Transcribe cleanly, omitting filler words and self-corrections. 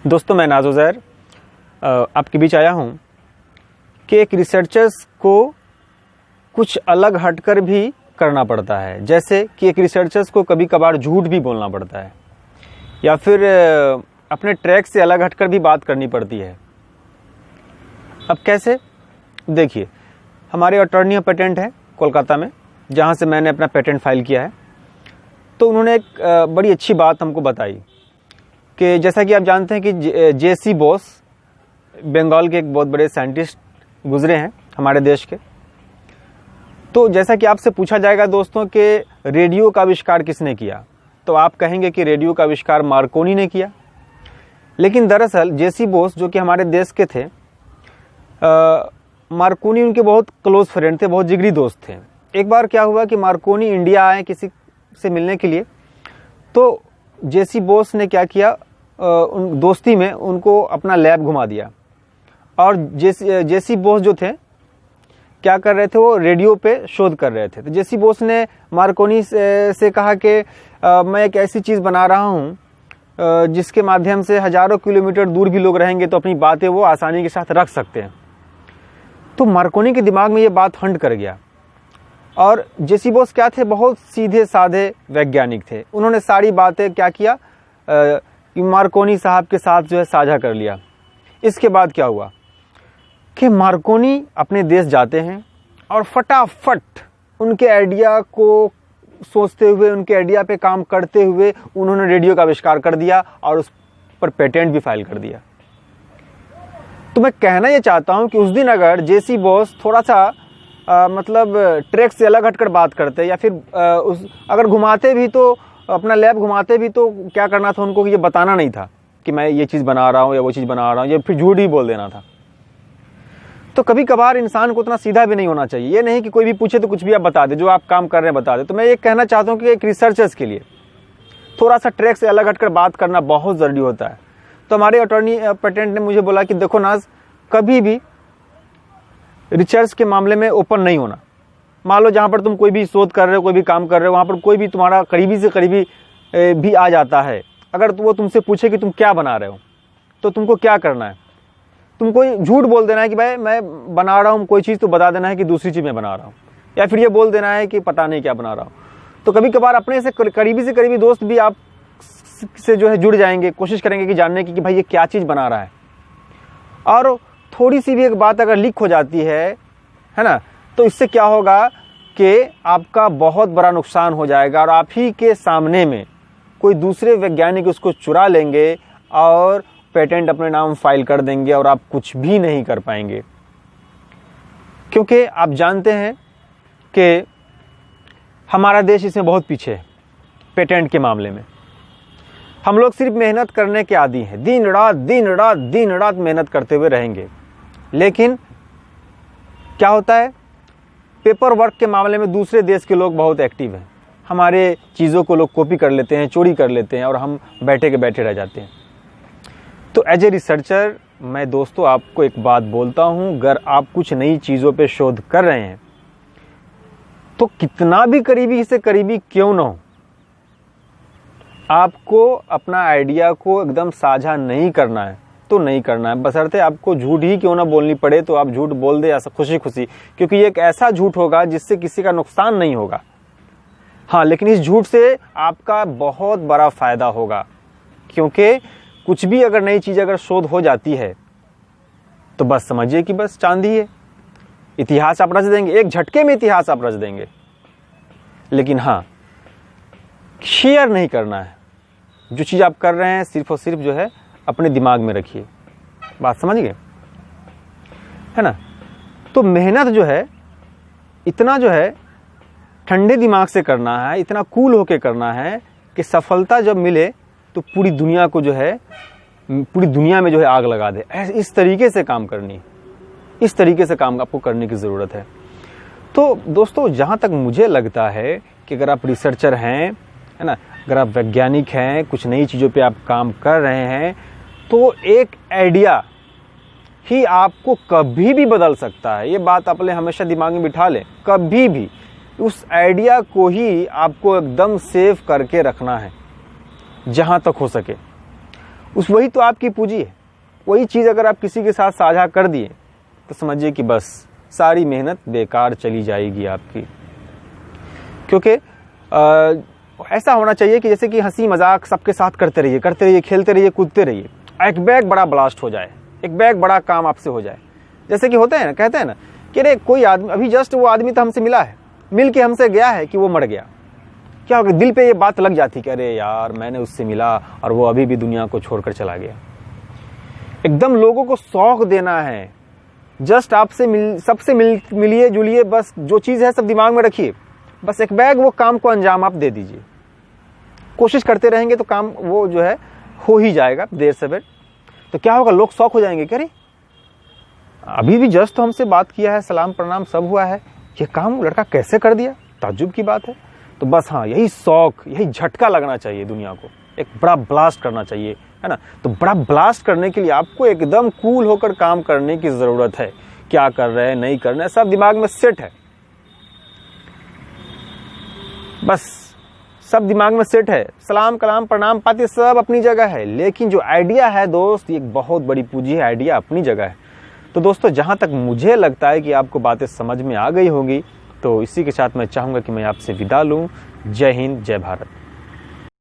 दोस्तों, मैं नाज़ उज़ैर आपके बीच आया हूँ कि एक रिसर्चर्स को कुछ अलग हटकर भी करना पड़ता है। जैसे कि एक रिसर्चर्स को कभी कभार झूठ भी बोलना पड़ता है या फिर अपने ट्रैक से अलग हटकर भी बात करनी पड़ती है। अब कैसे? देखिए, हमारे अटॉर्नी ऑफ पेटेंट है कोलकाता में, जहाँ से मैंने अपना पेटेंट फाइल किया है। तो उन्होंने एक बड़ी अच्छी बात हमको बताई कि जैसा कि आप जानते हैं कि जे.सी. बोस बंगाल के एक बहुत बड़े साइंटिस्ट गुजरे हैं हमारे देश के। तो जैसा कि आपसे पूछा जाएगा दोस्तों कि रेडियो का आविष्कार किसने किया, तो आप कहेंगे कि रेडियो का आविष्कार मार्कोनी ने किया। लेकिन दरअसल जे.सी. बोस जो कि हमारे देश के थे, मार्कोनी उनके बहुत क्लोज फ्रेंड थे, बहुत जिगरी दोस्त थे। एक बार क्या हुआ कि मार्कोनी इंडिया आए किसी से मिलने के लिए, तो जे.सी. बोस ने क्या किया, उन दोस्ती में उनको अपना लैब घुमा दिया। और जे.सी. बोस जो थे क्या कर रहे थे, वो रेडियो पे शोध कर रहे थे। तो जे.सी. बोस ने मार्कोनी से कहा कि मैं एक ऐसी चीज़ बना रहा हूँ जिसके माध्यम से हजारों किलोमीटर दूर भी लोग रहेंगे तो अपनी बातें वो आसानी के साथ रख सकते हैं। तो मार्कोनी के दिमाग में ये बात हंट कर गया। और जे.सी. बोस क्या थे, बहुत सीधे साधे वैज्ञानिक थे। उन्होंने सारी बातें क्या किया कि मार्कोनी साहब के साथ जो है साझा कर लिया। इसके बाद क्या हुआ कि मार्कोनी अपने देश जाते हैं और फटाफट उनके आइडिया को सोचते हुए, उनके आइडिया पे काम करते हुए उन्होंने रेडियो का आविष्कार कर दिया और उस पर पेटेंट भी फाइल कर दिया। तो मैं कहना ये चाहता हूं कि उस दिन अगर जे.सी. बोस थोड़ा सा मतलब ट्रैक से अलग हटकर बात करते या फिर अगर घुमाते भी, तो अपना लैब घुमाते भी, तो क्या करना था उनको कि ये बताना नहीं था कि मैं ये चीज़ बना रहा हूँ या वो चीज़ बना रहा हूँ, ये फिर झूठ ही बोल देना था। तो कभी कभार इंसान को उतना सीधा भी नहीं होना चाहिए। ये नहीं कि कोई भी पूछे तो कुछ भी आप बता दे, जो आप काम कर रहे हैं बता दे। तो मैं ये कहना चाहता हूँ कि एक रिसर्चर्स के लिए थोड़ा सा ट्रैक से अलग हटकर बात करना बहुत ज़रूरी होता है। तो हमारे अटॉर्नी पेटेंट ने मुझे बोला कि देखो नाज, कभी भी रिसर्च के मामले में ओपन नहीं होना। मान लो जहाँ पर तुम कोई भी शोध कर रहे हो, कोई भी काम कर रहे हो, वहाँ पर कोई भी तुम्हारा करीबी से करीबी भी आ जाता है, अगर वो तुमसे पूछे कि तुम क्या बना रहे हो, तो तुमको क्या करना है? तुमको झूठ बोल देना है कि भाई मैं बना रहा हूँ कोई चीज़, तो बता देना है कि दूसरी चीज़ मैं बना रहा हूँ, या फिर ये बोल देना है कि पता नहीं क्या बना रहा हूँ। तो कभी कभार अपने से करीबी दोस्त भी आप से जो है जुड़ जाएंगे, कोशिश करेंगे कि जानने की कि भाई ये क्या चीज़ बना रहा है। और थोड़ी सी भी एक बात अगर लीक हो जाती है ना, तो इससे क्या होगा कि आपका बहुत बड़ा नुकसान हो जाएगा और आप ही के सामने में कोई दूसरे वैज्ञानिक उसको चुरा लेंगे और पेटेंट अपने नाम फाइल कर देंगे और आप कुछ भी नहीं कर पाएंगे। क्योंकि आप जानते हैं कि हमारा देश इसमें बहुत पीछे है पेटेंट के मामले में। हम लोग सिर्फ मेहनत करने के आदी हैं, दिन रात मेहनत करते हुए रहेंगे। लेकिन क्या होता है, पेपर वर्क के मामले में दूसरे देश के लोग बहुत एक्टिव हैं। हमारे चीज़ों को लोग कॉपी कर लेते हैं, चोरी कर लेते हैं और हम बैठे के बैठे रह जाते हैं। तो एज ए रिसर्चर मैं दोस्तों आपको एक बात बोलता हूँ, अगर आप कुछ नई चीज़ों पे शोध कर रहे हैं तो कितना भी करीबी से करीबी क्यों ना हो, आपको अपना आइडिया को एकदम साझा नहीं करना है तो नहीं करना है। बशर्ते आपको झूठ ही क्यों ना बोलनी पड़े तो आप झूठ बोल दे ऐसा खुशी खुशी, क्योंकि ये एक ऐसा झूठ होगा जिससे किसी का नुकसान नहीं होगा। हाँ, लेकिन इस झूठ से आपका बहुत बड़ा फायदा होगा, क्योंकि कुछ भी अगर नई चीज़ अगर शोध हो जाती है तो बस समझिए कि बस चांदी है, इतिहास आप रच देंगे, एक झटके में इतिहास आप रच देंगे। लेकिन हाँ, शेयर नहीं करना है। जो चीज़ आप कर रहे हैं सिर्फ और सिर्फ जो है अपने दिमाग में रखिए। बात समझ गए, है ना? तो मेहनत जो है इतना जो है ठंडे दिमाग से करना है, इतना कूल होके करना है कि सफलता जब मिले तो पूरी दुनिया को जो है, पूरी दुनिया में जो है आग लगा दे। इस तरीके से काम करनी है, इस तरीके से काम आपको करने की ज़रूरत है। तो दोस्तों, जहाँ तक मुझे लगता है कि अगर आप रिसर्चर हैं, है ना, अगर आप वैज्ञानिक हैं, कुछ नई चीज़ों पे आप काम कर रहे हैं, तो एक आइडिया ही आपको कभी भी बदल सकता है। ये बात अपने हमेशा दिमाग में बिठा लें, कभी भी उस आइडिया को ही आपको एकदम सेव करके रखना है जहाँ तक हो सके। वही तो आपकी पूंजी है। वही चीज़ अगर आप किसी के साथ साझा कर दिए तो समझिए कि बस सारी मेहनत बेकार चली जाएगी आपकी। क्योंकि ऐसा होना चाहिए कि जैसे कि हंसी मजाक सबके साथ करते रहिए, खेलते रहिए, कूदते रहिए, एक बैग बड़ा ब्लास्ट हो जाए, एक बैग बड़ा काम आपसे हो जाए। जैसे कि होता है ना, कहते हैं ना कि अरे कोई आदमी अभी जस्ट वो आदमी तो हमसे मिला है, मिल के हमसे गया है कि वो मर गया, क्या होगा, दिल पे ये बात लग जाती कि अरे यार मैंने उससे मिला और वो अभी भी दुनिया को छोड़कर चला गया। एकदम लोगों को शौक देना है, जस्ट आपसे सबसे मिलिए जुलिए, बस जो चीज़ है सब दिमाग में रखिए, बस एक बैग वो काम को अंजाम आप दे दीजिए। कोशिश करते रहेंगे तो काम वो जो है हो ही जाएगा देर सवेर। तो क्या होगा, लोग शौक हो जाएंगे कि अरे अभी भी जस्ट तो हमसे बात किया है, सलाम प्रणाम सब हुआ है, ये काम लड़का कैसे कर दिया, ताज्जुब की बात है। तो बस हाँ, यही शौक, यही झटका लगना चाहिए दुनिया को, एक बड़ा ब्लास्ट करना चाहिए, है ना। तो बड़ा ब्लास्ट करने के लिए आपको एकदम कूल होकर काम करने की जरूरत है। क्या कर रहे हैं, नहीं कर रहे हैं, सब दिमाग में सेट है, बस सब दिमाग में सेट है, सलाम कलाम प्रणाम पाती सब अपनी जगह है। लेकिन जो आइडिया है दोस्त, ये एक बहुत बड़ी पूंजी है, आइडिया अपनी जगह है। तो दोस्तों, जहां तक मुझे लगता है कि आपको बातें समझ में आ गई होंगी, तो इसी के साथ मैं चाहूंगा कि मैं आपसे विदा लूं। जय हिंद, जय भारत।